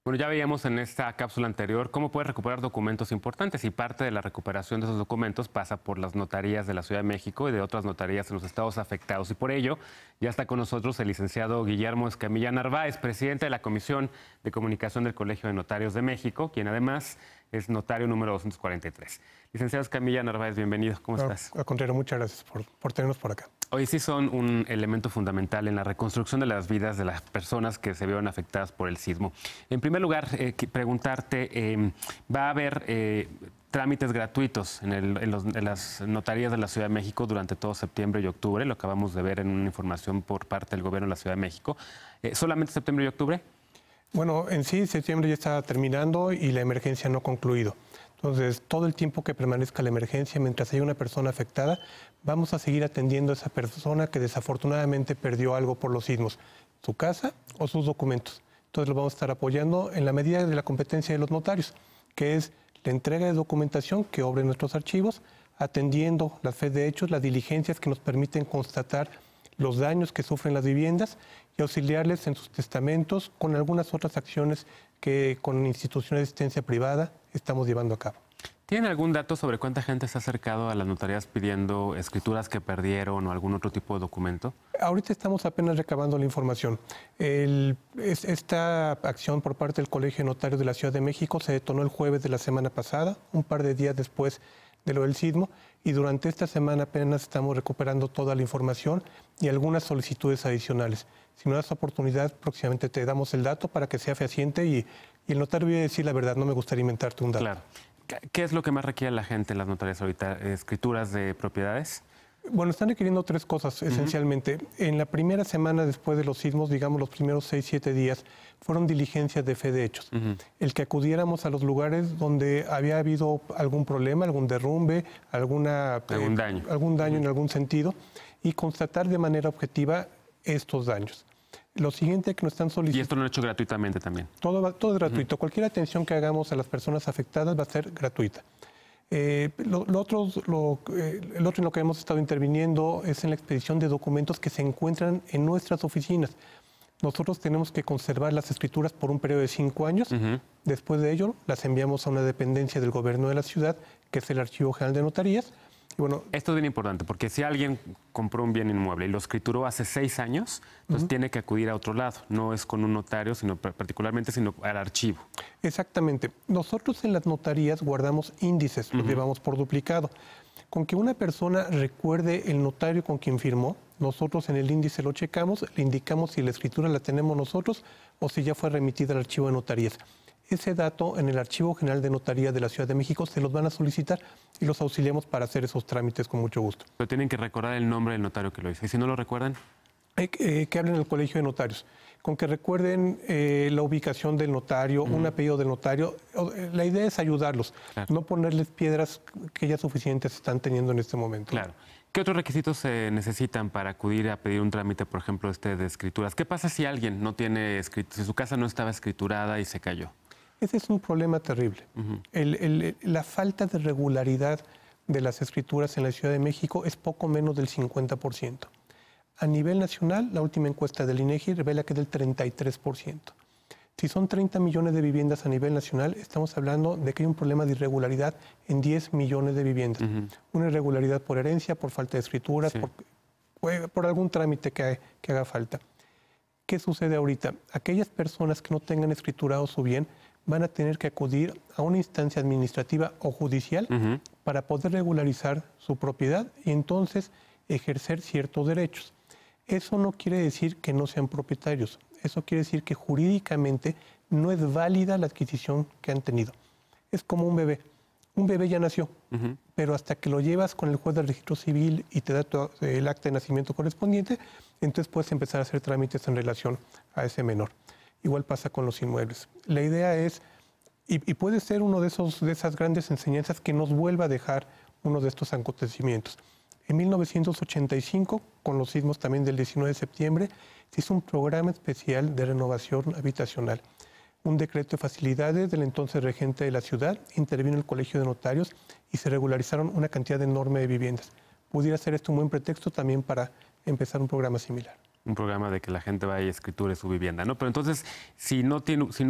Bueno, ya veíamos en esta cápsula anterior cómo puedes recuperar documentos importantes y parte de la recuperación de esos documentos pasa por las notarías de la Ciudad de México y de otras notarías en los estados afectados. Y por ello ya está con nosotros el licenciado Guillermo Escamilla Narváez, presidente de la Comisión de Comunicación del Colegio de Notarios de México, quien además es notario número 243. Licenciado Escamilla Narváez, bienvenido. ¿Cómo estás? Al contrario, muchas gracias por tenernos por acá. Hoy sí son un elemento fundamental en la reconstrucción de las vidas de las personas que se vieron afectadas por el sismo. En primer lugar, preguntarte, ¿va a haber trámites gratuitos en las notarías de la Ciudad de México durante todo septiembre y octubre? Lo acabamos de ver en una información por parte del gobierno de la Ciudad de México. ¿Solamente septiembre y octubre? Bueno, en sí, septiembre ya está terminando y la emergencia no ha concluido. Entonces, todo el tiempo que permanezca la emergencia, mientras haya una persona afectada, vamos a seguir atendiendo a esa persona que desafortunadamente perdió algo por los sismos, su casa o sus documentos. Entonces, lo vamos a estar apoyando en la medida de la competencia de los notarios, que es la entrega de documentación que obra en nuestros archivos, atendiendo las fe de hechos, las diligencias que nos permiten constatar los daños que sufren las viviendas y auxiliarles en sus testamentos con algunas otras acciones que con instituciones de asistencia privada estamos llevando a cabo. ¿Tienen algún dato sobre cuánta gente se ha acercado a las notarías pidiendo escrituras que perdieron o algún otro tipo de documento? Ahorita estamos apenas recabando la información. Esta acción por parte del Colegio de Notarios de la Ciudad de México se detonó el jueves de la semana pasada, un par de días después de lo del sismo, y durante esta semana apenas estamos recuperando toda la información y algunas solicitudes adicionales. Si no das oportunidad, próximamente te damos el dato para que sea fehaciente y el notario voy a decir la verdad, no me gustaría inventarte un dato. Claro. ¿Qué es lo que más requiere la gente en las notarías ahorita? ¿Escrituras de propiedades? Bueno, están requiriendo tres cosas esencialmente. En la primera semana después de los sismos, digamos los primeros 6, 7 días, fueron diligencias de fe de hechos. El que acudiéramos a los lugares donde había habido algún problema, algún derrumbe, algún daño en algún sentido, y constatar de manera objetiva estos daños. Lo siguiente que nos están solicitando... ¿Y esto lo han hecho gratuitamente también? Todo es gratuito. Cualquier atención que hagamos a las personas afectadas va a ser gratuita. El otro en lo que hemos estado interviniendo es en la expedición de documentos que se encuentran en nuestras oficinas. Nosotros tenemos que conservar las escrituras por un periodo de 5 años. Después de ello, las enviamos a una dependencia del gobierno de la ciudad, que es el Archivo General de Notarías. Y bueno, esto es bien importante, porque si alguien compró un bien inmueble y lo escrituró hace 6 años, entonces tiene que acudir a otro lado. No es con un notario, sino al archivo. Exactamente. Nosotros en las notarías guardamos índices, los llevamos por duplicado. Con que una persona recuerde el notario con quien firmó, nosotros en el índice lo checamos, le indicamos si la escritura la tenemos nosotros o si ya fue remitida al archivo de notarías. Ese dato en el Archivo General de Notaría de la Ciudad de México se los van a solicitar y los auxiliamos para hacer esos trámites con mucho gusto. Pero tienen que recordar el nombre del notario que lo hizo. ¿Y si no lo recuerdan? Que hablen en el Colegio de Notarios. Con que recuerden la ubicación del notario, un apellido del notario. La idea es ayudarlos, no ponerles piedras que ya suficientes están teniendo en este momento. Claro. ¿Qué otros requisitos se necesitan para acudir a pedir un trámite, por ejemplo, de escrituras? ¿Qué pasa si alguien no tiene escritura, si su casa no estaba escriturada y se cayó? Ese es un problema terrible. La falta de regularidad de las escrituras en la Ciudad de México es poco menos del 50%. A nivel nacional, la última encuesta del INEGI revela que es del 33%. Si son 30 millones de viviendas a nivel nacional, estamos hablando de que hay un problema de irregularidad en 10 millones de viviendas. Una irregularidad por herencia, por falta de escrituras, por algún trámite que haga falta. ¿Qué sucede ahorita? Aquellas personas que no tengan escriturado su bien van a tener que acudir a una instancia administrativa o judicial para poder regularizar su propiedad y entonces ejercer ciertos derechos. Eso no quiere decir que no sean propietarios. Eso quiere decir que jurídicamente no es válida la adquisición que han tenido. Es como un bebé. Un bebé ya nació, pero hasta que lo llevas con el juez del registro civil y te da el acta de nacimiento correspondiente, entonces puedes empezar a hacer trámites en relación a ese menor. Igual pasa con los inmuebles. La idea es, y puede ser uno de esas grandes enseñanzas que nos vuelva a dejar uno de estos acontecimientos. En 1985, con los sismos también del 19 de septiembre, se hizo un programa especial de renovación habitacional. Un decreto de facilidades del entonces regente de la ciudad, intervino el Colegio de Notarios y se regularizaron una cantidad enorme de viviendas. Pudiera ser esto un buen pretexto también para empezar un programa similar. Un programa de que la gente vaya y escriture su vivienda, ¿no? Pero entonces, si no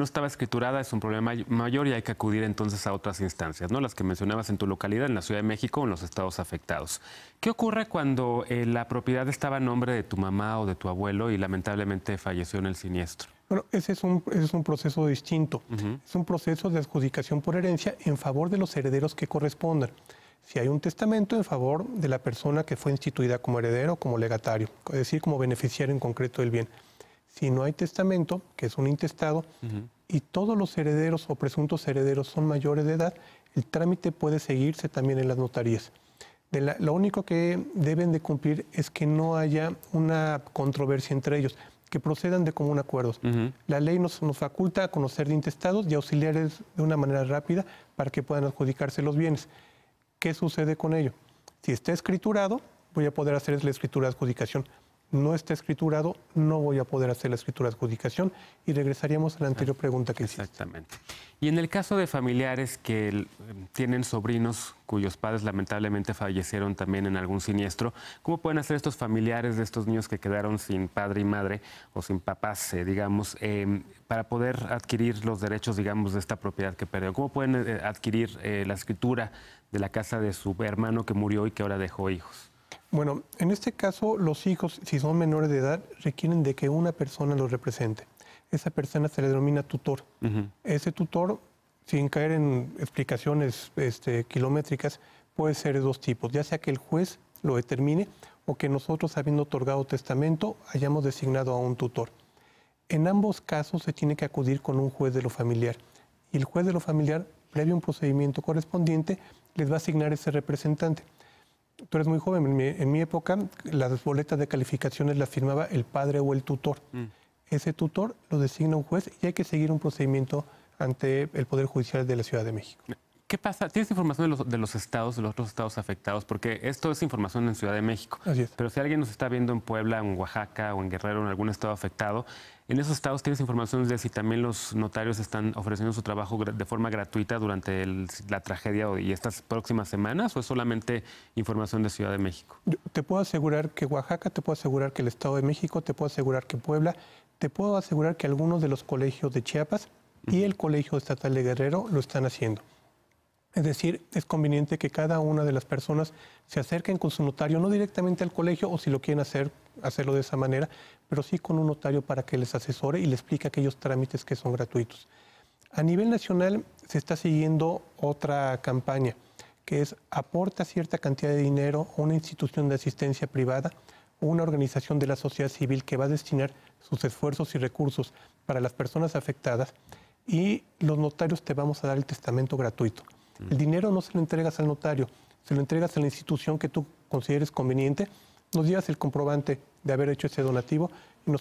estaba escriturada, es un problema mayor y hay que acudir entonces a otras instancias, ¿no? Las que mencionabas en tu localidad, en la Ciudad de México o en los estados afectados. ¿Qué ocurre cuando la propiedad estaba a nombre de tu mamá o de tu abuelo y lamentablemente falleció en el siniestro? Bueno, ese es un proceso distinto. Es un proceso de adjudicación por herencia en favor de los herederos que correspondan. Si hay un testamento en favor de la persona que fue instituida como heredero o como legatario, es decir, como beneficiario en concreto del bien. Si no hay testamento, que es un intestado, y todos los herederos o presuntos herederos son mayores de edad, el trámite puede seguirse también en las notarías. Lo único que deben de cumplir es que no haya una controversia entre ellos, que procedan de común acuerdo. La ley nos faculta a conocer de intestados y auxiliares de una manera rápida para que puedan adjudicarse los bienes. ¿Qué sucede con ello? Si está escriturado, voy a poder hacer la escritura de adjudicación. No está escriturado, no voy a poder hacer la escritura de adjudicación y regresaríamos a la anterior pregunta que hiciste. Exactamente. Y en el caso de familiares que tienen sobrinos cuyos padres lamentablemente fallecieron también en algún siniestro, ¿cómo pueden hacer estos familiares de estos niños que quedaron sin padre y madre o sin papás, digamos, para poder adquirir los derechos, digamos, de esta propiedad que perdieron? ¿Cómo pueden adquirir la escritura de la casa de su hermano que murió y que ahora dejó hijos? Bueno, en este caso, los hijos, si son menores de edad, requieren de que una persona los represente. Esa persona se le denomina tutor. Ese tutor, sin caer en explicaciones kilométricas, puede ser de dos tipos, ya sea que el juez lo determine o que nosotros, habiendo otorgado testamento, hayamos designado a un tutor. En ambos casos se tiene que acudir con un juez de lo familiar y el juez de lo familiar, previo a un procedimiento correspondiente, les va a asignar ese representante. Tú eres muy joven, en mi época las boletas de calificaciones las firmaba el padre o el tutor. Ese tutor lo designa un juez y hay que seguir un procedimiento ante el Poder Judicial de la Ciudad de México. ¿Qué pasa? ¿Tienes información de los estados, de los otros estados afectados? Porque esto es información en Ciudad de México. Así es. Pero si alguien nos está viendo en Puebla, en Oaxaca o en Guerrero, en algún estado afectado, ¿en esos estados tienes información de si también los notarios están ofreciendo su trabajo de forma gratuita durante la tragedia y estas próximas semanas? ¿O es solamente información de Ciudad de México? Yo te puedo asegurar que Oaxaca, te puedo asegurar que el Estado de México, te puedo asegurar que Puebla, te puedo asegurar que algunos de los colegios de Chiapas y el Colegio Estatal de Guerrero lo están haciendo. Es decir, es conveniente que cada una de las personas se acerquen con su notario, no directamente al colegio, o si lo quieren hacerlo de esa manera, pero sí con un notario para que les asesore y les explique aquellos trámites que son gratuitos. A nivel nacional se está siguiendo otra campaña, que es aporta cierta cantidad de dinero a una institución de asistencia privada o una organización de la sociedad civil que va a destinar sus esfuerzos y recursos para las personas afectadas y los notarios te vamos a dar el testamento gratuito. El dinero no se lo entregas al notario, se lo entregas a la institución que tú consideres conveniente, nos llevas el comprobante de haber hecho ese donativo y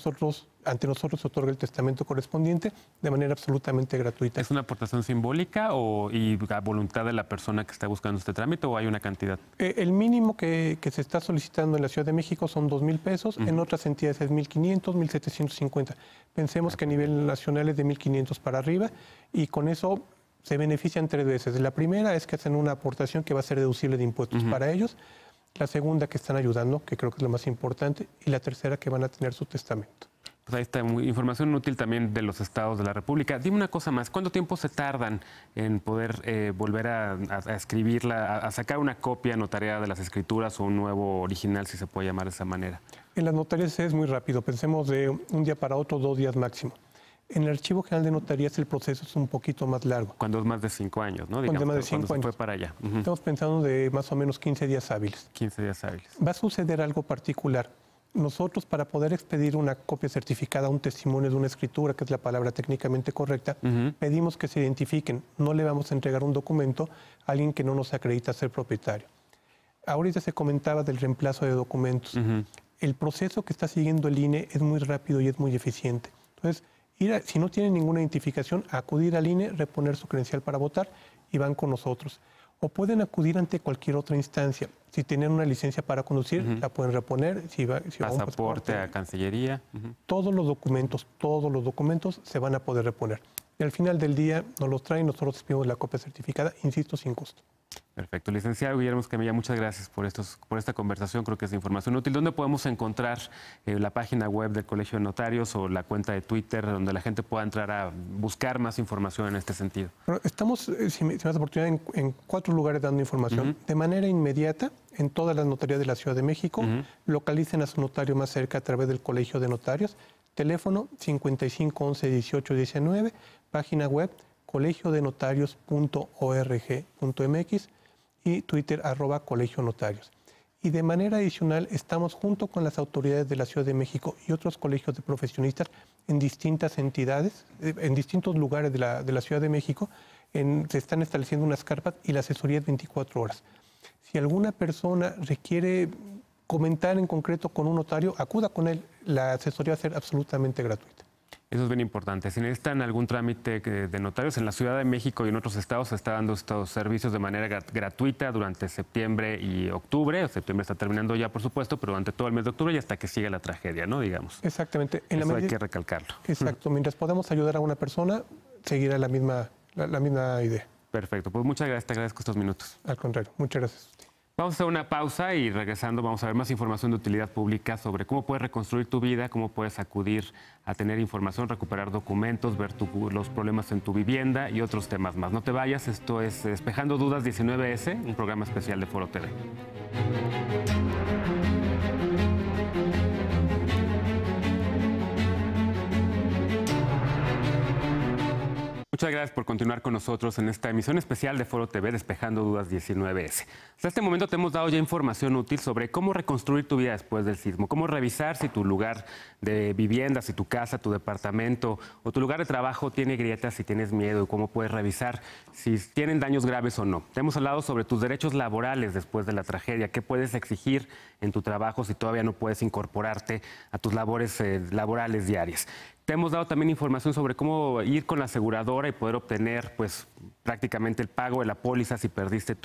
ante nosotros se otorga el testamento correspondiente de manera absolutamente gratuita. ¿Es una aportación simbólica y a voluntad de la persona que está buscando este trámite o hay una cantidad? El mínimo que se está solicitando en la Ciudad de México son 2,000 pesos, en otras entidades es 1,500, 1,750. Pensemos que a nivel nacional es de 1,500 para arriba y con eso se benefician 3 veces. La primera es que hacen una aportación que va a ser deducible de impuestos para ellos. La segunda, que están ayudando, que creo que es lo más importante. Y la tercera, que van a tener su testamento. Pues ahí está, información útil también de los estados de la República. Dime una cosa más, ¿cuánto tiempo se tardan en poder volver a escribirla, a sacar una copia notariada de las escrituras o un nuevo original, si se puede llamar de esa manera? En las notarías es muy rápido. Pensemos de un día para otro, 2 días máximo. En el Archivo General de Notarías el proceso es un poquito más largo. Cuando es más de 5 años, ¿no? Cuando es más de 5 años. Se fue para allá. Estamos pensando de más o menos 15 días hábiles. 15 días hábiles. Va a suceder algo particular. Nosotros, para poder expedir una copia certificada, un testimonio de una escritura, que es la palabra técnicamente correcta, pedimos que se identifiquen. No le vamos a entregar un documento a alguien que no nos acredita ser propietario. Ahorita se comentaba del reemplazo de documentos. El proceso que está siguiendo el INE es muy rápido y es muy eficiente. Entonces, si no tienen ninguna identificación, acudir al INE, reponer su credencial para votar y van con nosotros. O pueden acudir ante cualquier otra instancia. Si tienen una licencia para conducir, la pueden reponer. Si va un pasaporte, a Cancillería. Todos los documentos se van a poder reponer. Y al final del día nos los traen, nosotros expedimos la copia certificada, insisto, sin costo. Perfecto. Licenciado Guillermo Escamilla, muchas gracias por esta conversación. Creo que es información útil. ¿Dónde podemos encontrar la página web del Colegio de Notarios o la cuenta de Twitter donde la gente pueda entrar a buscar más información en este sentido? Bueno, estamos, si me das oportunidad, en 4 lugares dando información. De manera inmediata, en todas las notarías de la Ciudad de México, localicen a su notario más cerca a través del Colegio de Notarios. Teléfono 55 11 18 19, página web colegiodenotarios.org.mx y Twitter @colegionotarios. Y de manera adicional estamos junto con las autoridades de la Ciudad de México y otros colegios de profesionistas en distintas entidades, en distintos lugares de la Ciudad de México, se están estableciendo unas carpas y la asesoría es 24 horas. Si alguna persona requiere comentar en concreto con un notario, acuda con él, la asesoría va a ser absolutamente gratuita. Eso es bien importante. Si necesitan algún trámite de notarios, en la Ciudad de México y en otros estados se está dando estos servicios de manera gratuita durante septiembre y octubre. Septiembre está terminando ya, por supuesto, pero durante todo el mes de octubre y hasta que siga la tragedia, ¿no? Digamos. Exactamente. Eso hay que recalcarlo. Exacto. Mientras podamos ayudar a una persona, seguirá la misma idea. Perfecto. Pues muchas gracias. Te agradezco estos minutos. Al contrario. Muchas gracias. Vamos a hacer una pausa y regresando vamos a ver más información de utilidad pública sobre cómo puedes reconstruir tu vida, cómo puedes acudir a tener información, recuperar documentos, ver los problemas en tu vivienda y otros temas más. No te vayas, esto es Despejando Dudas 19S, un programa especial de Foro TV. Muchas gracias por continuar con nosotros en esta emisión especial de Foro TV Despejando Dudas 19S. Hasta este momento te hemos dado ya información útil sobre cómo reconstruir tu vida después del sismo, cómo revisar si tu lugar de vivienda, si tu casa, tu departamento o tu lugar de trabajo tiene grietas, si tienes miedo, y cómo puedes revisar si tienen daños graves o no. Te hemos hablado sobre tus derechos laborales después de la tragedia, qué puedes exigir en tu trabajo si todavía no puedes incorporarte a tus labores laborales diarias. Te hemos dado también información sobre cómo ir con la aseguradora y poder obtener pues, prácticamente el pago de la póliza si perdiste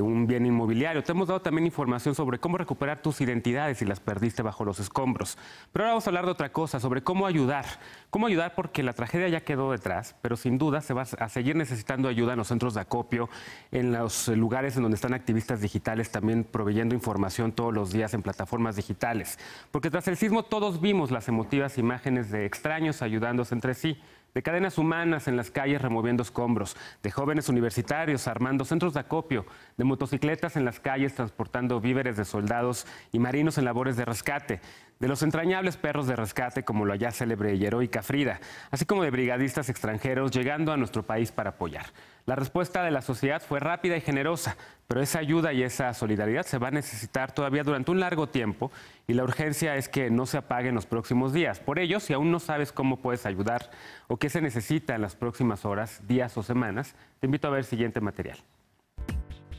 un bien inmobiliario. Te hemos dado también información sobre cómo recuperar tus identidades si las perdiste bajo los escombros. Pero ahora vamos a hablar de otra cosa, sobre cómo ayudar. Cómo ayudar porque la tragedia ya quedó detrás, pero sin duda se va a seguir necesitando ayuda en los centros de acopio, en los lugares en donde están activistas digitales también proveyendo información todos los días en plataformas digitales. Porque tras el sismo todos vimos las emotivas imágenes de extraños ayudándose entre sí, de cadenas humanas en las calles removiendo escombros, de jóvenes universitarios armando centros de acopio, de motocicletas en las calles transportando víveres de soldados y marinos en labores de rescate, de los entrañables perros de rescate como la ya célebre y heroica Frida, así como de brigadistas extranjeros llegando a nuestro país para apoyar. La respuesta de la sociedad fue rápida y generosa, pero esa ayuda y esa solidaridad se va a necesitar todavía durante un largo tiempo y la urgencia es que no se apague en los próximos días. Por ello, si aún no sabes cómo puedes ayudar o qué se necesita en las próximas horas, días o semanas, te invito a ver el siguiente material.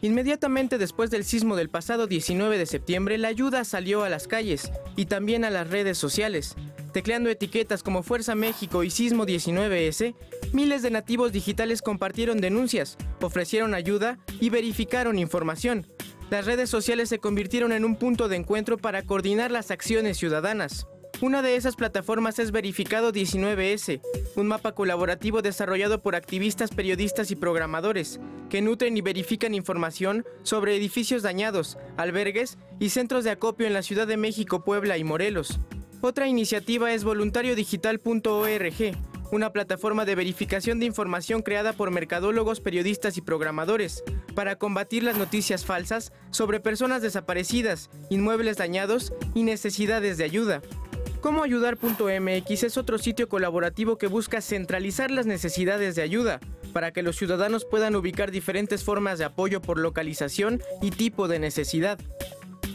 Inmediatamente después del sismo del pasado 19 de septiembre, la ayuda salió a las calles y también a las redes sociales. Tecleando etiquetas como Fuerza México y Sismo 19S, miles de nativos digitales compartieron denuncias, ofrecieron ayuda y verificaron información. Las redes sociales se convirtieron en un punto de encuentro para coordinar las acciones ciudadanas. Una de esas plataformas es Verificado 19S, un mapa colaborativo desarrollado por activistas, periodistas y programadores, que nutren y verifican información sobre edificios dañados, albergues y centros de acopio en la Ciudad de México, Puebla y Morelos. Otra iniciativa es voluntariodigital.org, una plataforma de verificación de información creada por mercadólogos, periodistas y programadores para combatir las noticias falsas sobre personas desaparecidas, inmuebles dañados y necesidades de ayuda. CómoAyudar.mx es otro sitio colaborativo que busca centralizar las necesidades de ayuda para que los ciudadanos puedan ubicar diferentes formas de apoyo por localización y tipo de necesidad.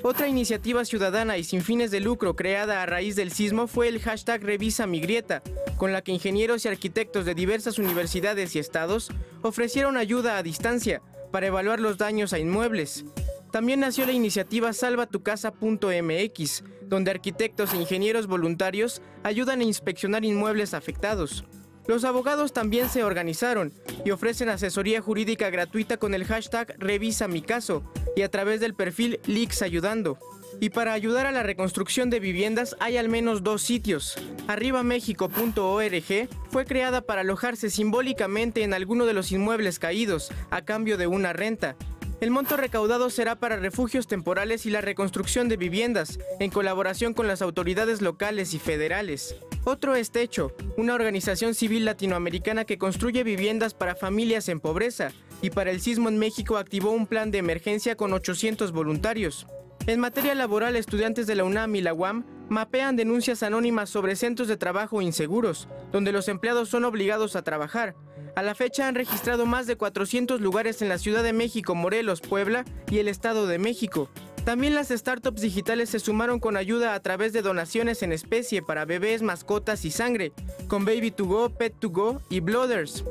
Otra iniciativa ciudadana y sin fines de lucro creada a raíz del sismo fue el hashtag Revisa mi grieta, con la que ingenieros y arquitectos de diversas universidades y estados ofrecieron ayuda a distancia para evaluar los daños a inmuebles. También nació la iniciativa salvatucasa.mx, donde arquitectos e ingenieros voluntarios ayudan a inspeccionar inmuebles afectados. Los abogados también se organizaron y ofrecen asesoría jurídica gratuita con el hashtag Revisa mi caso y a través del perfil Leaks Ayudando. Y para ayudar a la reconstrucción de viviendas hay al menos 2 sitios. Arribamexico.org fue creada para alojarse simbólicamente en alguno de los inmuebles caídos a cambio de una renta. El monto recaudado será para refugios temporales y la reconstrucción de viviendas, en colaboración con las autoridades locales y federales. Otro es Techo, una organización civil latinoamericana que construye viviendas para familias en pobreza, y para el sismo en México activó un plan de emergencia con 800 voluntarios. En materia laboral, estudiantes de la UNAM y la UAM mapean denuncias anónimas sobre centros de trabajo inseguros, donde los empleados son obligados a trabajar. A la fecha han registrado más de 400 lugares en la Ciudad de México, Morelos, Puebla y el Estado de México. También las startups digitales se sumaron con ayuda a través de donaciones en especie para bebés, mascotas y sangre, con Baby2Go, Pet2Go y Blooders.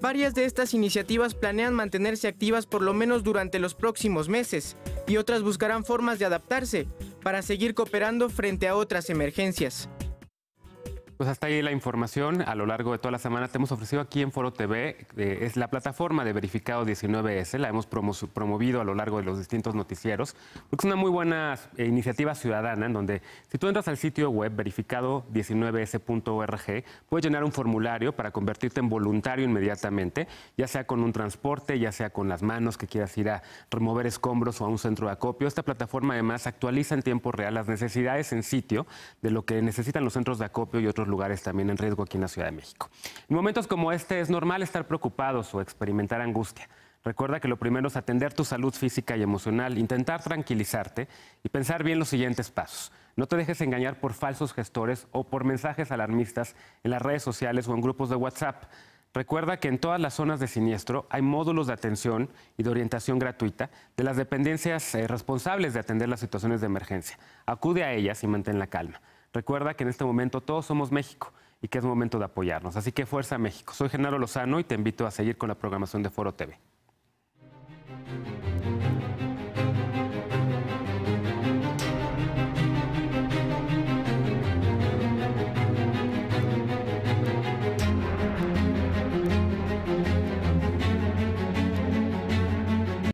Varias de estas iniciativas planean mantenerse activas por lo menos durante los próximos meses, y otras buscarán formas de adaptarse para seguir cooperando frente a otras emergencias. Pues hasta ahí la información. A lo largo de toda la semana te hemos ofrecido aquí en Foro TV, es la plataforma de Verificado 19S, la hemos promovido a lo largo de los distintos noticieros, porque es una muy buena iniciativa ciudadana en donde si tú entras al sitio web verificado19s.org, puedes llenar un formulario para convertirte en voluntario inmediatamente, ya sea con un transporte, ya sea con las manos que quieras ir a remover escombros o a un centro de acopio. Esta plataforma además actualiza en tiempo real las necesidades en sitio de lo que necesitan los centros de acopio y otros lugares también en riesgo aquí en la Ciudad de México. En momentos como este es normal estar preocupados o experimentar angustia. Recuerda que lo primero es atender tu salud física y emocional, intentar tranquilizarte y pensar bien los siguientes pasos. No te dejes engañar por falsos gestores o por mensajes alarmistas en las redes sociales o en grupos de WhatsApp. Recuerda que en todas las zonas de siniestro hay módulos de atención y de orientación gratuita de las dependencias responsables de atender las situaciones de emergencia. Acude a ellas y mantén la calma. Recuerda que en este momento todos somos México y que es momento de apoyarnos. Así que fuerza México. Soy Genaro Lozano y te invito a seguir con la programación de Foro TV.